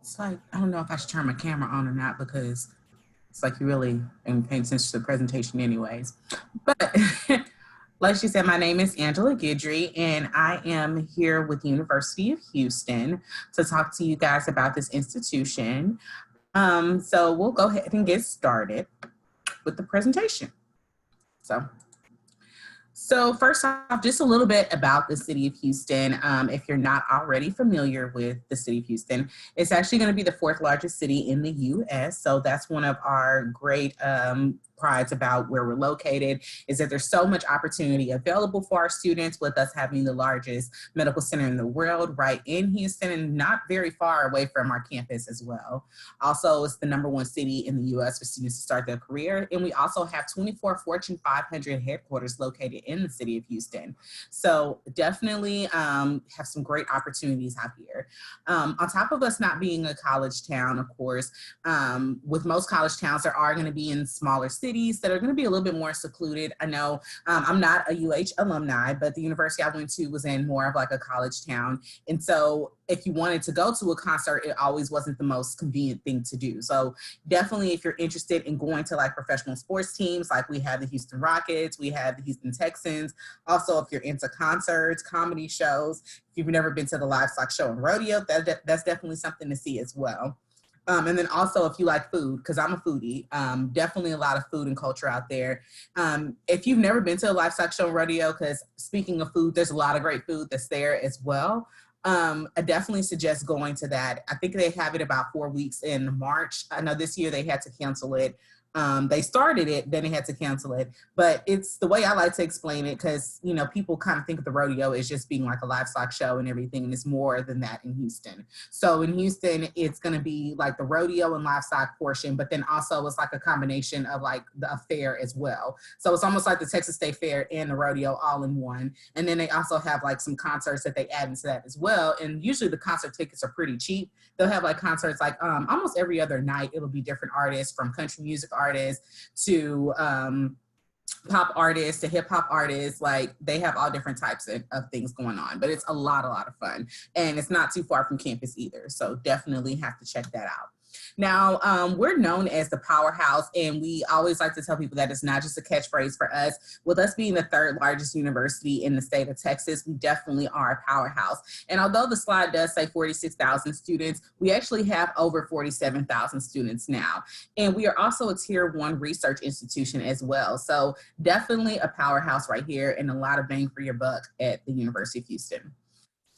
It's like, I don't know if I should turn my camera on or not because it's like you really ain't paying attention to the presentation anyways. But like she said, my name is Angela Guidry, and I am here with the University of Houston to talk to you guys about this institution. So we'll go ahead and get started with the presentation. So first off, just a little bit about the city of Houston. If you're not already familiar with the city of Houston, it's actually going to be the fourth largest city in the U.S. So that's one of our great prides about where we're located, is that there's so much opportunity available for our students, with us having the largest medical center in the world right in Houston and not very far away from our campus as well. Also, it's the #1 city in the U.S. for students to start their career. And we also have 24 Fortune 500 headquarters located in the city of Houston. So definitely have some great opportunities out here. On top of us not being a college town, of course, with most college towns, there are going to be in smaller cities that are going to be a little bit more secluded. I know I'm not a UH alumni, but the university I went to was in more of like a college town. And so if you wanted to go to a concert, it always wasn't the most convenient thing to do. So definitely if you're interested in going to like professional sports teams, like we have the Houston Rockets, we have the Houston Texans. Also, if you're into concerts, comedy shows, if you've never been to the livestock show and rodeo, that's definitely something to see as well. And then also if you like food, because I'm a foodie, definitely a lot of food and culture out there. If you've never been to a livestock show and rodeo, because speaking of food, there's a lot of great food that's there as well. I definitely suggest going to that. I think they have it about 4 weeks in March. I know this year they had to cancel it. They started it, then they had to cancel it. But it's the way I like to explain it, because, you know, people kind of think of the rodeo as just being like a livestock show and everything, and it's more than that in Houston. So in Houston, it's going to be like the rodeo and livestock portion, but then also it's like a combination of like the fair as well. So it's almost like the Texas State Fair and the rodeo all in one. And then they also have like some concerts that they add into that as well. And usually the concert tickets are pretty cheap. They'll have like concerts like almost every other night. It'll be different artists, from country music artists to pop artists to hip hop artists. Like they have all different types of things going on, but it's a lot of fun, and it's not too far from campus either. So definitely have to check that out. Now, we're known as the powerhouse, and we always like to tell people that it's not just a catchphrase for us. With us being the third largest university in the state of Texas, we definitely are a powerhouse. And although the slide does say 46,000 students, we actually have over 47,000 students now. And we are also a Tier 1 research institution as well. So definitely a powerhouse right here, and a lot of bang for your buck at the University of Houston.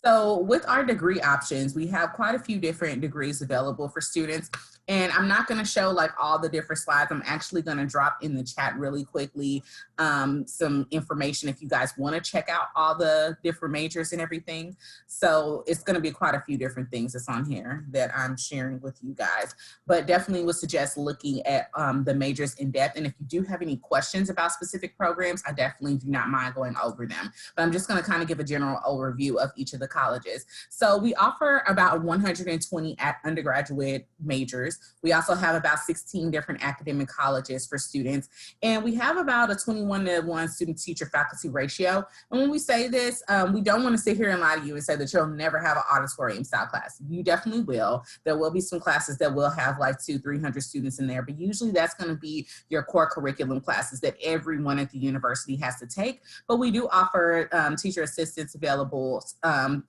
So with our degree options, we have quite a few different degrees available for students. And I'm not going to show like all the different slides. I'm actually going to drop in the chat really quickly some information if you guys want to check out all the different majors and everything. So it's going to be quite a few different things that's on here that I'm sharing with you guys. But definitely would suggest looking at the majors in depth. And if you do have any questions about specific programs, I definitely do not mind going over them. But I'm just going to kind of give a general overview of each of the colleges. So we offer about 120 undergraduate majors. We also have about 16 different academic colleges for students. And we have about a 21-to-1 student-teacher faculty ratio. And when we say this, we don't want to sit here and lie to you and say that you'll never have an auditorium style class. You definitely will. There will be some classes that will have like 200-300 students in there, but usually that's going to be your core curriculum classes that everyone at the university has to take. But we do offer teacher assistants available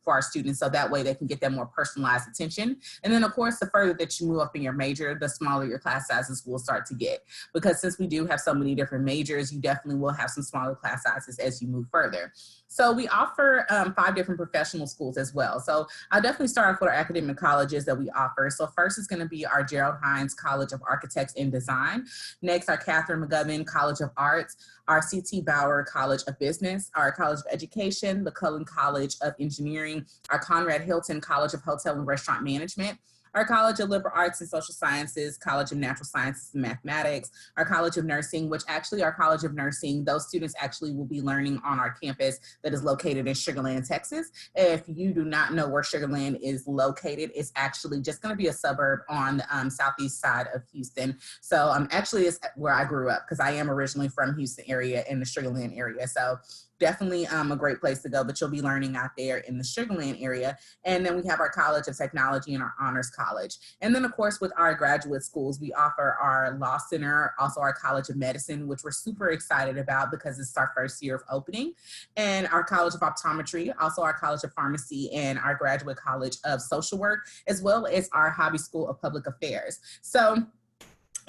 for our students, so that way they can get that more personalized attention. And then of course, the further that you move up in your major, the smaller your class sizes will start to get. Because since we do have so many different majors, you definitely will have some smaller class sizes as you move further. So we offer 5 different professional schools as well. So I'll definitely start off with our academic colleges that we offer. So first is going to be our Gerald Hines College of Architects and Design. Next, our Catherine McGovern College of Arts, our C.T. Bauer College of Business, our College of Education, the Cullen College of Engineering, our Conrad Hilton College of Hotel and Restaurant Management, our College of Liberal Arts and Social Sciences, College of Natural Sciences and Mathematics, our College of Nursing, which actually our College of Nursing, those students actually will be learning on our campus that is located in Sugar Land, Texas. If you do not know where Sugar Land is located, it's actually just going to be a suburb on the southeast side of Houston. So actually it's where I grew up, because I am originally from Houston area in the Sugar Land area. So definitely a great place to go, but you'll be learning out there in the Sugarland area. And then we have our College of Technology and our Honors College. And then of course, with our graduate schools, we offer our Law Center, also our College of Medicine, which we're super excited about because it's our first year of opening, and our College of Optometry, also our College of Pharmacy, and our Graduate College of Social Work, as well as our Hobby School of Public Affairs. So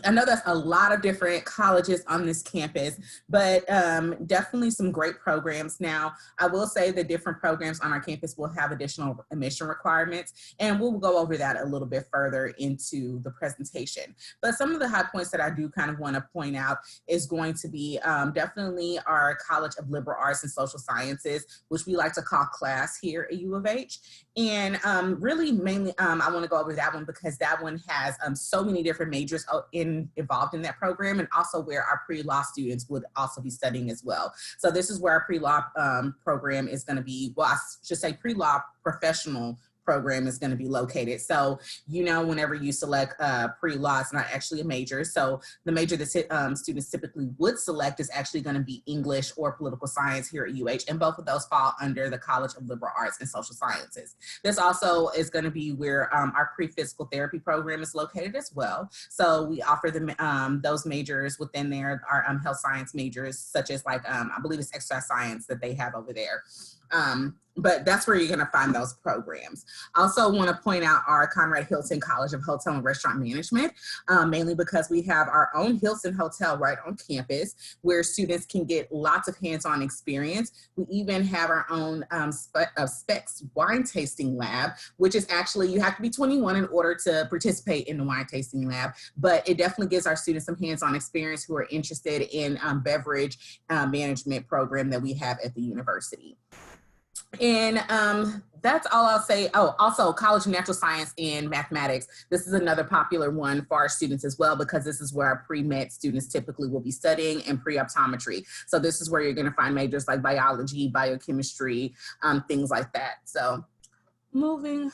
I know that's a lot of different colleges on this campus, but definitely some great programs. Now, I will say the different programs on our campus will have additional admission requirements, and we'll go over that a little bit further into the presentation. But some of the high points that I do kind of want to point out is going to be definitely our College of Liberal Arts and Social Sciences, which we like to call CLASS here at U of H. And really mainly, I want to go over that one because that one has so many different majors involved in that program, and also where our pre-law students would also be studying as well. So this is where our pre-law program is going to be, well, I should say pre-law professional program is going to be located. So, you know, whenever you select pre-law, it's not actually a major. So the major that students typically would select is actually going to be English or political science here at UH. And both of those fall under the College of Liberal Arts and Social Sciences. This also is going to be where our pre-physical therapy program is located as well. So we offer them those majors within there, our health science majors, such as like, I believe it's exercise science that they have over there. But that's where you're going to find those programs. I also want to point out our Conrad Hilton College of Hotel and Restaurant Management, mainly because we have our own Hilton Hotel right on campus where students can get lots of hands-on experience. We even have our own Specs wine tasting lab, which is actually, you have to be 21 in order to participate in the wine tasting lab, but it definitely gives our students some hands-on experience who are interested in beverage management program that we have at the university. And that's all I'll say. Oh, also College of Natural Science and Mathematics. This is another popular one for our students as well, because this is where our pre-med students typically will be studying, and pre-optometry. So this is where you're going to find majors like biology, biochemistry, things like that. So moving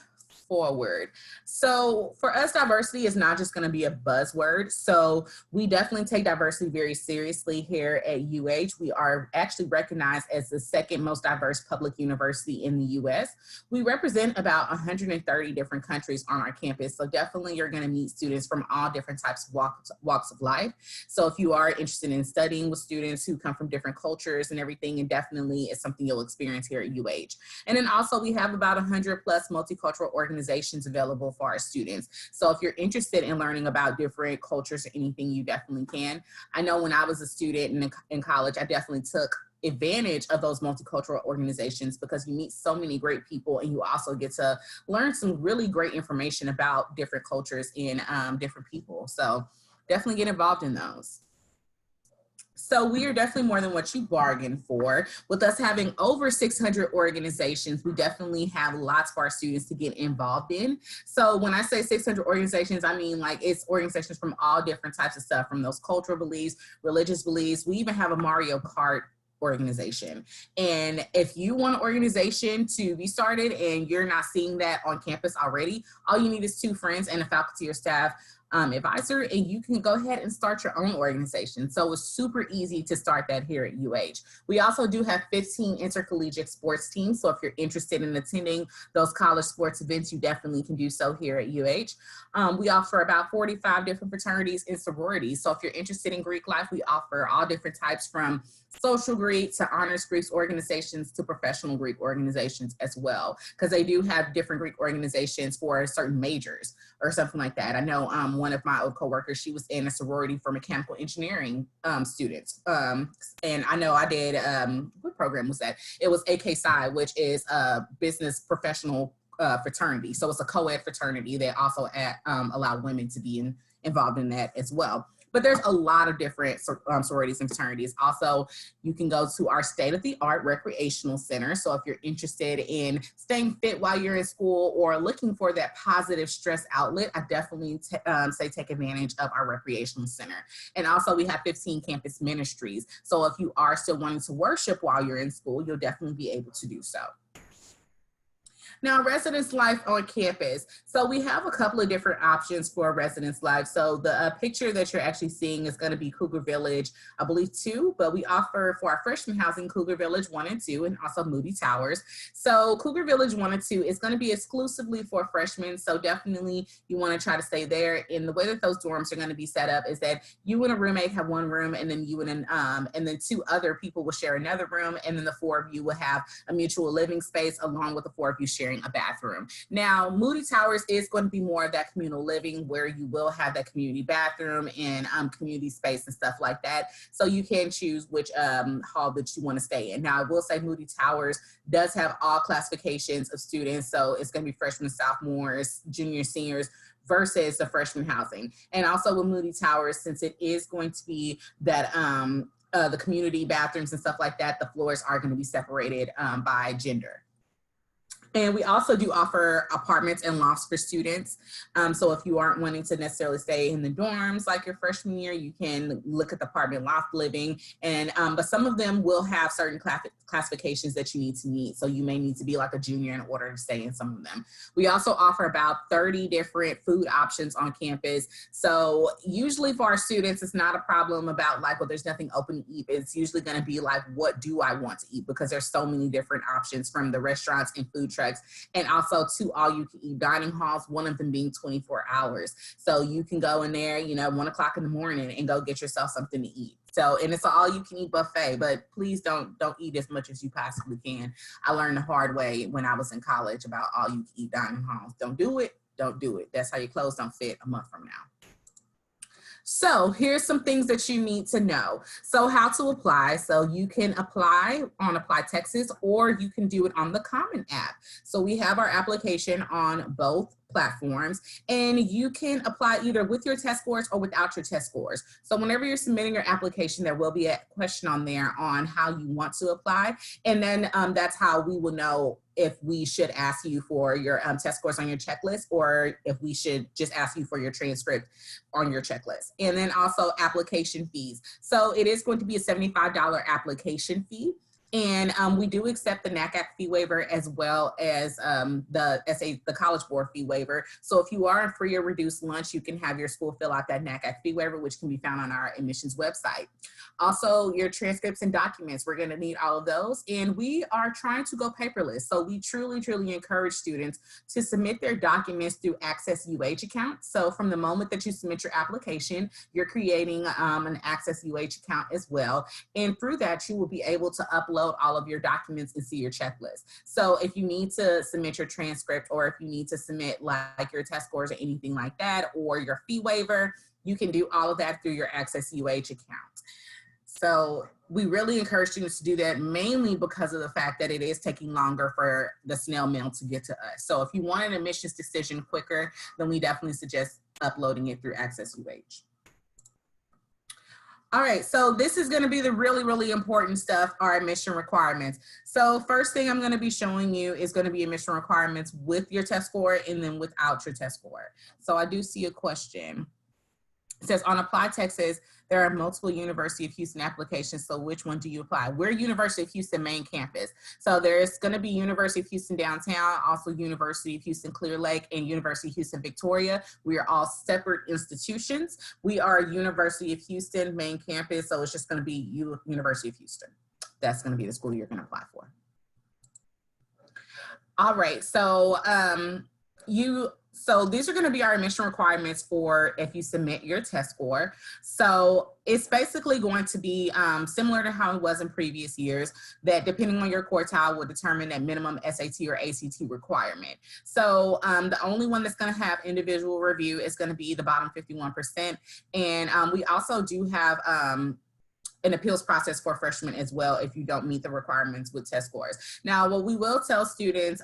forward. So for us, diversity is not just going to be a buzzword. So we definitely take diversity very seriously here at UH. We are actually recognized as the second most diverse public university in the US. We represent about 130 different countries on our campus. So definitely you're going to meet students from all different types of walks of life. So if you are interested in studying with students who come from different cultures and everything, and definitely it's something you'll experience here at UH. And then also we have about 100 plus multicultural organizations available for our students. So if you're interested in learning about different cultures or anything, you definitely can. I know when I was a student in college, I definitely took advantage of those multicultural organizations because you meet so many great people, and you also get to learn some really great information about different cultures and different people. So definitely get involved in those. So we are definitely more than what you bargained for. With us having over 600 organizations, we definitely have lots for our students to get involved in. So when I say 600 organizations, I mean like it's organizations from all different types of stuff, from those cultural beliefs, religious beliefs. We even have a Mario Kart organization. And if you want an organization to be started and you're not seeing that on campus already, all you need is 2 friends and a faculty or staff advisor, and you can go ahead and start your own organization. So it's super easy to start that here at UH. We also do have 15 intercollegiate sports teams. So if you're interested in attending those college sports events, you definitely can do so here at UH. We offer about 45 different fraternities and sororities. So if you're interested in Greek life, we offer all different types, from social Greek to honors Greek organizations to professional Greek organizations as well, because they do have different Greek organizations for certain majors or something like that. I know one of my old coworkers, she was in a sorority for mechanical engineering students. And I know I did, what program was that? It was AK Psi, which is a business professional fraternity. So it's a co-ed fraternity that also allowed women to be involved in that as well. But there's a lot of different sororities and fraternities. Also, you can go to our state-of-the-art recreational center. So if you're interested in staying fit while you're in school or looking for that positive stress outlet, I definitely say take advantage of our recreational center. And also we have 15 campus ministries. So if you are still wanting to worship while you're in school, you'll definitely be able to do so. Now, residence life on campus. So we have a couple of different options for residence life. So the picture that you're actually seeing is going to be Cougar Village, I believe 2, but we offer for our freshman housing Cougar Village 1 and 2, and also Moody Towers. So Cougar Village 1 and 2 is going to be exclusively for freshmen. So definitely you want to try to stay there. And the way that those dorms are going to be set up is that you and a roommate have one room, and then you and then 2 other people will share another room, and then the 4 of you will have a mutual living space along with the 4 of you sharing a bathroom. Now, Moody Towers is going to be more of that communal living where you will have that community bathroom and community space and stuff like that. So you can choose which hall that you want to stay in. Now, I will say Moody Towers does have all classifications of students. So it's going to be freshmen, sophomores, juniors, seniors, versus the freshman housing. And also with Moody Towers, since it is going to be that the community bathrooms and stuff like that, the floors are going to be separated by gender. And we also do offer apartments and lofts for students. So if you aren't wanting to necessarily stay in the dorms like your freshman year, you can look at the apartment loft living. And but some of them will have certain classifications that you need to meet. So you may need to be like a junior in order to stay in some of them. We also offer about 30 different food options on campus. So usually for our students, it's not a problem about like, well, there's nothing open to eat. It's usually going to be like, what do I want to eat? Because there's so many different options from the restaurants and food trucks, and also 2 all-you-can-eat dining halls, one of them being 24 hours. So you can go in there, you know, 1 o'clock in the morning and go get yourself something to eat. So, and it's an all-you-can-eat buffet, but please don't eat as much as you possibly can. I learned the hard way when I was in college about all-you-can-eat dining halls. Don't do it. Don't do it. That's how your clothes don't fit a month from now. So here's some things that you need to know. So how to apply. So you can apply on Apply Texas, or you can do it on the Common app. So we have our application on both platforms, and you can apply either with your test scores or without your test scores. So whenever you're submitting your application, there will be a question on there on how you want to apply. And then that's how we will know if we should ask you for your test scores on your checklist, or if we should just ask you for your transcript on your checklist. And then also application fees. So it is going to be a $75 application fee. And we do accept the NACAC fee waiver as well as the College Board fee waiver. So if you are on free or reduced lunch, you can have your school fill out that NACAC fee waiver, which can be found on our admissions website. Also, your transcripts and documents, we're gonna need all of those. And we are trying to go paperless. So we truly, truly encourage students to submit their documents through Access UH account. So from the moment that you submit your application, you're creating an Access UH account as well. And through that, you will be able to upload all of your documents and see your checklist. So if you need to submit your transcript, or if you need to submit like your test scores or anything like that, or your fee waiver, you can do all of that through your Access UH account. So we really encourage students to do that, mainly because of the fact that it is taking longer for the snail mail to get to us. So if you want an admissions decision quicker, then we definitely suggest uploading it through Access UH. All right, so this is gonna be the really, really important stuff, our admission requirements. So first thing I'm gonna be showing you is gonna be admission requirements with your test score and then without your test score. So I do see a question. It says, on Apply Texas, there are multiple University of Houston applications, so which one do you apply? We're University of Houston main campus. So there's gonna be University of Houston downtown, also University of Houston Clear Lake, and University of Houston Victoria. We are all separate institutions. We are University of Houston main campus, so it's just gonna be University of Houston. That's gonna be the school you're gonna apply for. All right, so So these are going to be our admission requirements for if you submit your test score. So it's basically going to be similar to how it was in previous years, that depending on your quartile will determine that minimum SAT or ACT requirement. So the only one that's going to have individual review is going to be the bottom 51%. And we also do have an appeals process for freshmen as well if you don't meet the requirements with test scores. Now, what we will tell students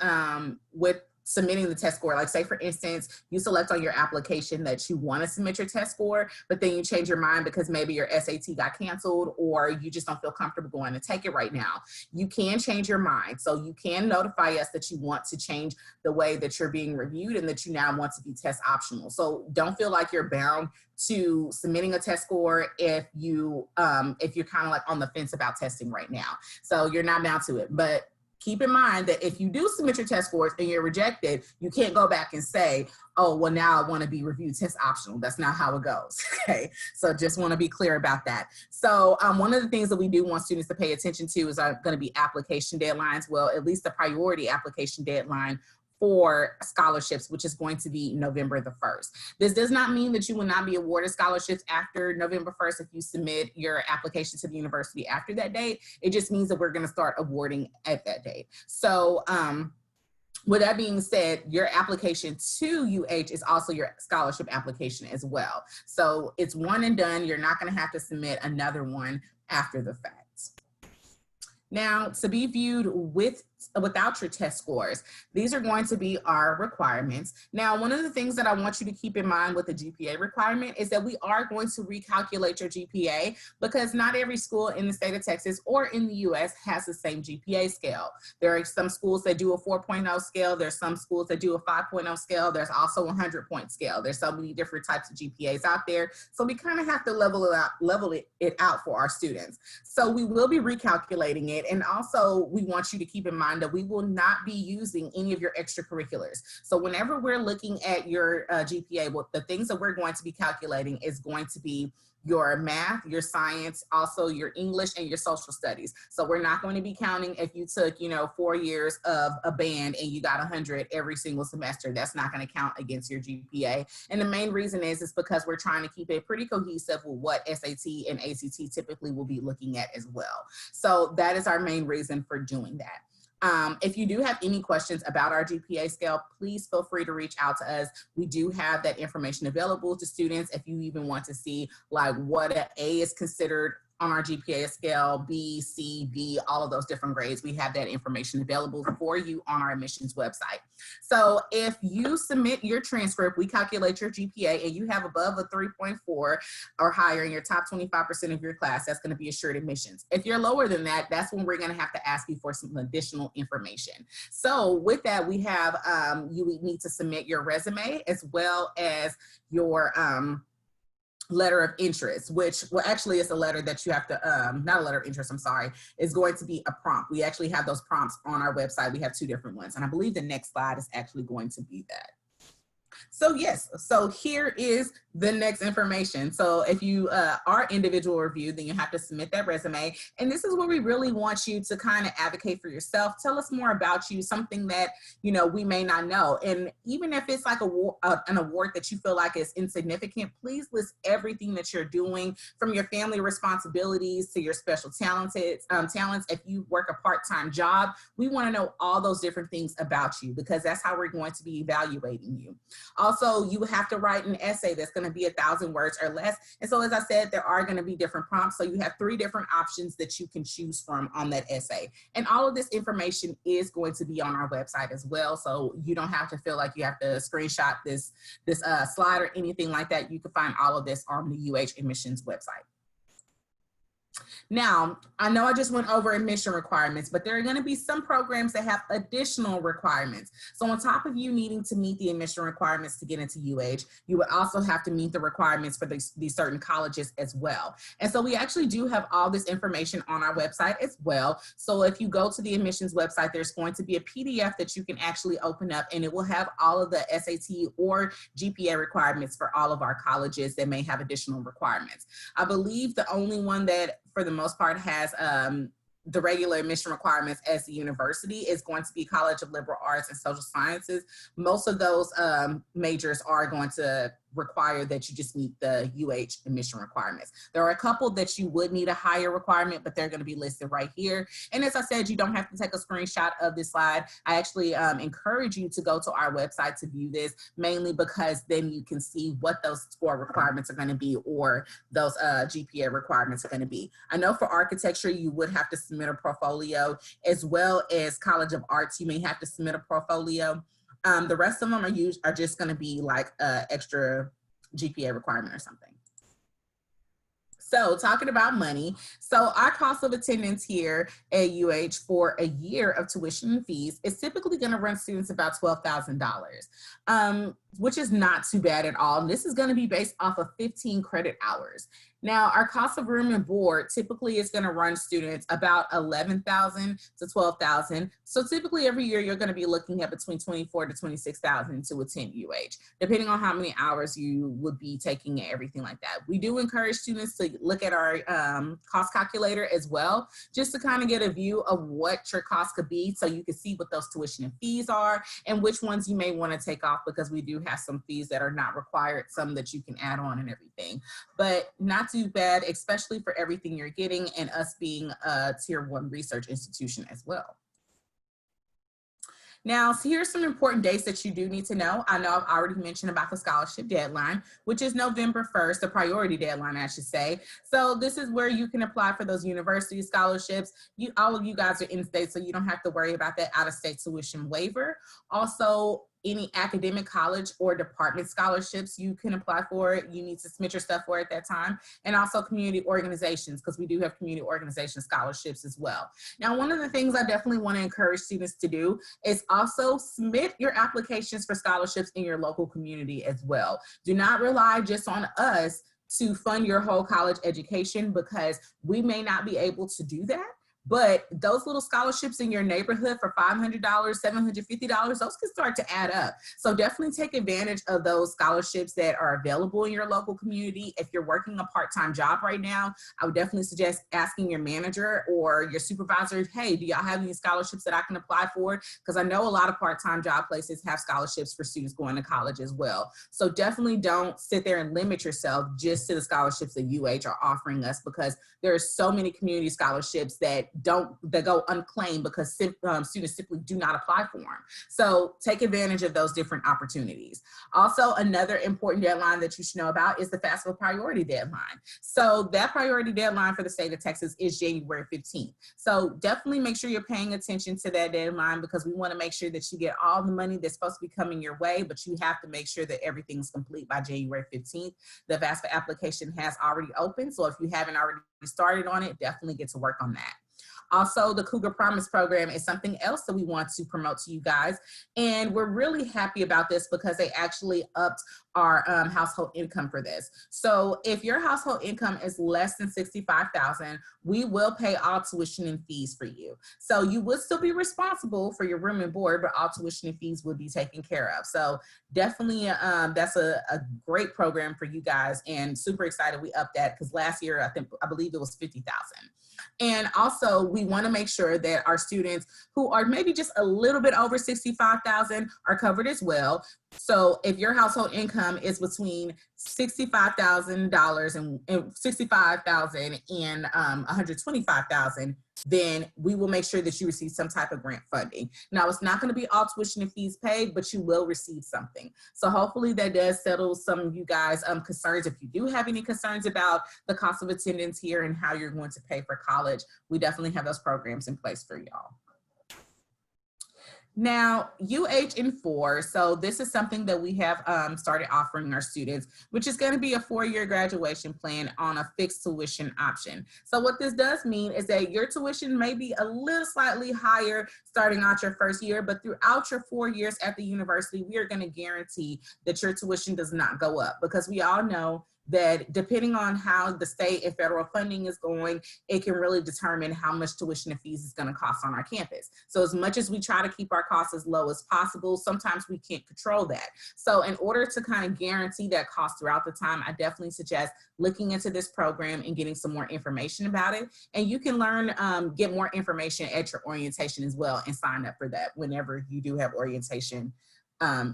with submitting the test score, like say for instance, you select on your application that you want to submit your test score, but then you change your mind because maybe your SAT got canceled or you just don't feel comfortable going to take it right now. You can change your mind. So you can notify us that you want to change the way that you're being reviewed and that you now want to be test optional. So don't feel like you're bound to submitting a test score if you're kind of like on the fence about testing right now. So you're not bound to it, but keep in mind that if you do submit your test scores and you're rejected, you can't go back and say, oh, well, now I want to be reviewed test optional. That's not how it goes. Okay. So just want to be clear about that. So one of the things that we do want students to pay attention to is going to be application deadlines. Well, at least the priority application deadline for scholarships, which is going to be November the 1st. This does not mean that you will not be awarded scholarships after November 1st if you submit your application to the university after that date. It just means that we're going to start awarding at that date. So with that being said, your application to UH is also your scholarship application as well. So it's one and done. You're not going to have to submit another one after the fact. Now, to be viewed without your test scores, these are going to be our requirements. Now, one of the things that I want you to keep in mind with the GPA requirement is that we are going to recalculate your GPA because not every school in the state of Texas or in the US has the same GPA scale. There are some schools that do a 4.0 scale. There's some schools that do a 5.0 scale. There's also a 100-point scale. There's so many different types of GPAs out there. So we kind of have to level it out for our students. So we will be recalculating it. And also we want you to keep in mind that we will not be using any of your extracurriculars. So whenever we're looking at your GPA, well, the things that we're going to be calculating is going to be your math, your science, also your English and your social studies. So we're not going to be counting if you took, 4 years of a band and you got 100 every single semester. That's not going to count against your GPA. And the main reason is because we're trying to keep it pretty cohesive with what SAT and ACT typically will be looking at as well. So that is our main reason for doing that. If you do have any questions about our GPA scale, please feel free to reach out to us. We do have that information available to students. If you even want to see like what an A is considered on our GPA scale, B, C, D, all of those different grades, we have that information available for you on our admissions website. So if you submit your transcript, we calculate your GPA and you have above a 3.4 or higher in your top 25% of your class, that's going to be assured admissions. If you're lower than that, that's when we're going to have to ask you for some additional information. So with that, we have, you need to submit your resume as well as your, letter of interest, which, well, actually it's a letter that you have to, not a letter of interest, I'm sorry, is going to be a prompt. We actually have those prompts on our website. We have 2 different ones. And I believe the next slide is actually going to be that. So yes, so here is the next information. So if you are individual review, then you have to submit that resume. And this is where we really want you to kind of advocate for yourself. Tell us more about you, something that, we may not know. And even if it's like an award that you feel like is insignificant, please list everything that you're doing, from your family responsibilities to your special talents. If you work a part-time job, we want to know all those different things about you because that's how we're going to be evaluating you. Also, you have to write an essay that's going to be 1,000 words or less. And so, as I said, there are going to be different prompts. So you have 3 different options that you can choose from on that essay. And all of this information is going to be on our website as well. So you don't have to feel like you have to screenshot this slide or anything like that. You can find all of this on the UH admissions website. Now, I know I just went over admission requirements, but there are going to be some programs that have additional requirements. So on top of you needing to meet the admission requirements to get into UH, you would also have to meet the requirements for these certain colleges as well. And so we actually do have all this information on our website as well. So if you go to the admissions website, there's going to be a PDF that you can actually open up, and it will have all of the SAT or GPA requirements for all of our colleges that may have additional requirements. I believe the only one that for the most part has the regular admission requirements as the university is going to be College of Liberal Arts and Social Sciences. Most of those majors are going to require that you just meet the UH admission requirements. There are a couple that you would need a higher requirement, but they're going to be listed right here. And as I said, you don't have to take a screenshot of this slide. I actually encourage you to go to our website to view this, mainly because then you can see what those score requirements are going to be, or those GPA requirements are going to be. I know for architecture, you would have to submit a portfolio, as well as College of Arts, you may have to submit a portfolio. The rest of them are just going to be like extra GPA requirement or something. So talking about money, so our cost of attendance here at UH for a year of tuition and fees is typically going to run students about $12,000. which is not too bad at all. And this is going to be based off of 15 credit hours. Now, our cost of room and board typically is going to run students about $11,000 to $12,000. So typically every year you're going to be looking at between $24,000 to $26,000 to attend UH, depending on how many hours you would be taking and everything like that. We do encourage students to look at our cost calculator as well, just to kind of get a view of what your cost could be, so you can see what those tuition and fees are and which ones you may want to take off, because we do have some fees that are not required, some that you can add on and everything, but not too bad, especially for everything you're getting and us being a tier 1 research institution as well. Now, so here's some important dates that you do need to know. I know I've already mentioned about the scholarship deadline, which is November 1st, the priority deadline, I should say. So this is where you can apply for those university scholarships. All of you guys are in state, so you don't have to worry about that out-of-state tuition waiver. Also, any academic college or department scholarships you can apply for it. You need to submit your stuff for it at that time. And also community organizations, because we do have community organization scholarships as well. Now, one of the things I definitely want to encourage students to do is also submit your applications for scholarships in your local community as well. Do not rely just on us to fund your whole college education, because we may not be able to do that. But those little scholarships in your neighborhood for $500, $750, those can start to add up. So definitely take advantage of those scholarships that are available in your local community. If you're working a part-time job right now, I would definitely suggest asking your manager or your supervisor, hey, do y'all have any scholarships that I can apply for? Because I know a lot of part-time job places have scholarships for students going to college as well. So definitely don't sit there and limit yourself just to the scholarships that UH are offering us, because there are so many community scholarships that go unclaimed because students simply do not apply for them. So take advantage of those different opportunities. Also, another important deadline that you should know about is the FAFSA priority deadline. So that priority deadline for the state of Texas is January 15th. So definitely make sure you're paying attention to that deadline, because we want to make sure that you get all the money that's supposed to be coming your way, but you have to make sure that everything's complete by January 15th. The FAFSA application has already opened, so if you haven't already started on it, definitely get to work on that. Also, the Cougar Promise program is something else that we want to promote to you guys. And we're really happy about this because they actually upped our household income for this. So if your household income is less than $65,000, we will pay all tuition and fees for you. So you would still be responsible for your room and board, but all tuition and fees would be taken care of. So definitely that's a great program for you guys, and super excited we upped that, because last year I believe it was $50,000. And also, we want to make sure that our students who are maybe just a little bit over $65,000 are covered as well. So if your household income is between $65,000 and $65,000 and $125,000, then we will make sure that you receive some type of grant funding. Now, it's not going to be all tuition and fees paid, but you will receive something. So hopefully that does settle some of you guys' concerns. If you do have any concerns about the cost of attendance here and how you're going to pay for college, we definitely have those programs in place for y'all. Now, UH in 4, so this is something that we have started offering our students, which is going to be a 4-year graduation plan on a fixed tuition option. So what this does mean is that your tuition may be a little slightly higher starting out your first year, but throughout your 4 years at the university, we are going to guarantee that your tuition does not go up, because we all know that depending on how the state and federal funding is going, it can really determine how much tuition and fees is going to cost on our campus. So as much as we try to keep our costs as low as possible, sometimes we can't control that. So in order to kind of guarantee that cost throughout the time, I definitely suggest looking into this program and getting some more information about it. And you can learn, get more information at your orientation as well, and sign up for that whenever you do have orientation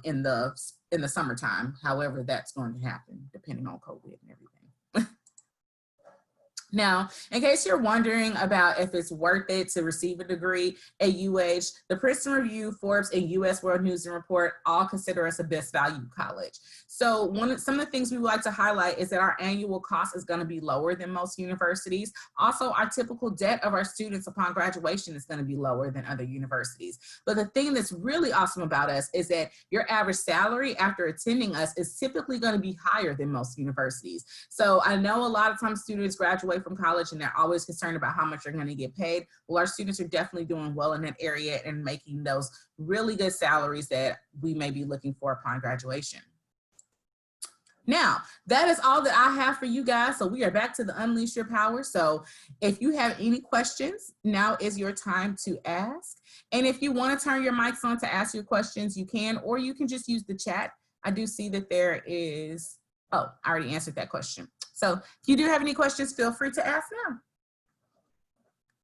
in the summertime, however that's going to happen, depending on COVID and everything. Now, in case you're wondering about if it's worth it to receive a degree at UH, the Princeton Review, Forbes, and US World News and Report all consider us a best value college. So some of the things we would like to highlight is that our annual cost is going to be lower than most universities. Also, our typical debt of our students upon graduation is going to be lower than other universities. But the thing that's really awesome about us is that your average salary after attending us is typically going to be higher than most universities. So I know a lot of times students graduate from college and they're always concerned about how much they're going to get paid. Well, our students are definitely doing well in that area and making those really good salaries that we may be looking for upon graduation. Now, that is all that I have for you guys. So we are back to the Unleash Your Power. So if you have any questions, now is your time to ask. And if you want to turn your mics on to ask your questions, you can, or you can just use the chat. I do see that there is, oh, I already answered that question. So if you do have any questions, feel free to ask now.